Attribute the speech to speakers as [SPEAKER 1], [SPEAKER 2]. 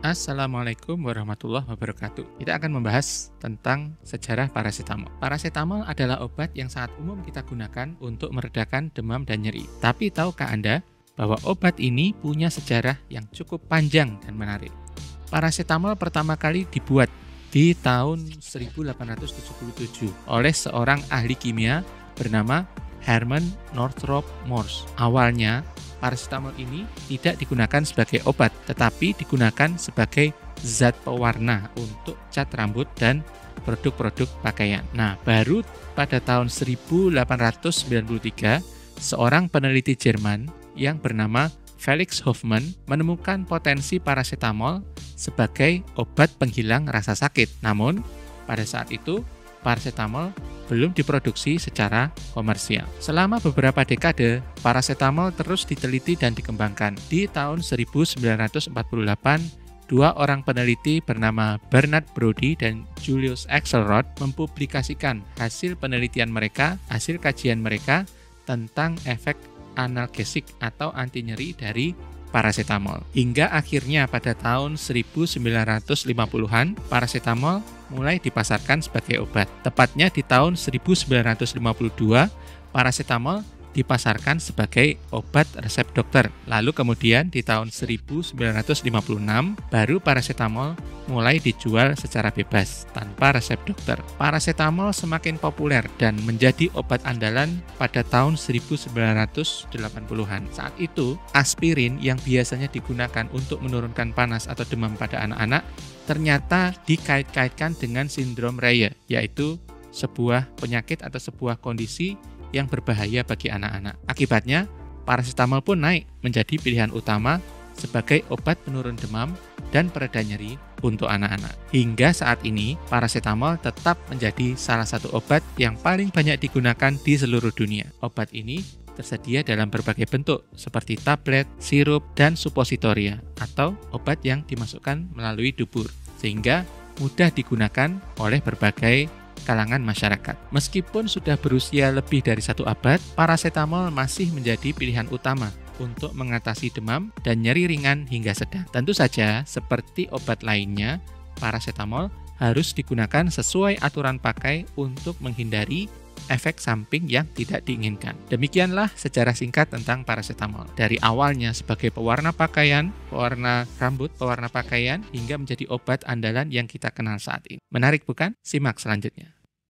[SPEAKER 1] Assalamualaikum warahmatullahi wabarakatuh. Kita akan membahas tentang sejarah parasetamol. Parasetamol adalah obat yang sangat umum kita gunakan untuk meredakan demam dan nyeri. Tapi tahukah Anda bahwa obat ini punya sejarah yang cukup panjang dan menarik? Parasetamol pertama kali dibuat di tahun 1877 oleh seorang ahli kimia bernama Herman Northrop Morse. Awalnya, parasetamol ini tidak digunakan sebagai obat, tetapi digunakan sebagai zat pewarna untuk cat rambut dan produk-produk pakaian. Nah, baru pada tahun 1893, seorang peneliti Jerman yang bernama Felix Hoffmann menemukan potensi parasetamol sebagai obat penghilang rasa sakit. Namun, pada saat itu, parasetamol belum diproduksi secara komersial. Selama beberapa dekade, parasetamol terus diteliti dan dikembangkan. Di tahun 1948, dua orang peneliti bernama Bernard Brodie dan Julius Axelrod mempublikasikan hasil penelitian mereka, hasil kajian mereka tentang efek analgesik atau anti nyeri dari parasetamol. Hingga akhirnya pada tahun 1950-an, parasetamol mulai dipasarkan sebagai obat. Tepatnya di tahun 1952, parasetamol dipasarkan sebagai obat resep dokter. Lalu kemudian di tahun 1956, baru parasetamol mulai dijual secara bebas tanpa resep dokter. Parasetamol semakin populer dan menjadi obat andalan pada tahun 1980-an. Saat itu, aspirin yang biasanya digunakan untuk menurunkan panas atau demam pada anak-anak ternyata dikait-kaitkan dengan sindrom Reye, yaitu sebuah penyakit atau sebuah kondisi yang berbahaya bagi anak-anak. Akibatnya, parasetamol pun naik menjadi pilihan utama sebagai obat penurun demam dan pereda nyeri untuk anak-anak. Hingga saat ini, parasetamol tetap menjadi salah satu obat yang paling banyak digunakan di seluruh dunia. Obat ini tersedia dalam berbagai bentuk seperti tablet, sirup, dan supositoria atau obat yang dimasukkan melalui dubur, sehingga mudah digunakan oleh berbagai kalangan masyarakat. Meskipun sudah berusia lebih dari 1 abad, parasetamol masih menjadi pilihan utama untuk mengatasi demam dan nyeri ringan hingga sedang. Tentu saja, seperti obat lainnya, parasetamol harus digunakan sesuai aturan pakai untuk menghindari efek samping yang tidak diinginkan. Demikianlah sejarah singkat tentang parasetamol. Dari awalnya sebagai pewarna pakaian, pewarna rambut, pewarna pakaian, hingga menjadi obat andalan yang kita kenal saat ini. Menarik bukan? Simak selanjutnya.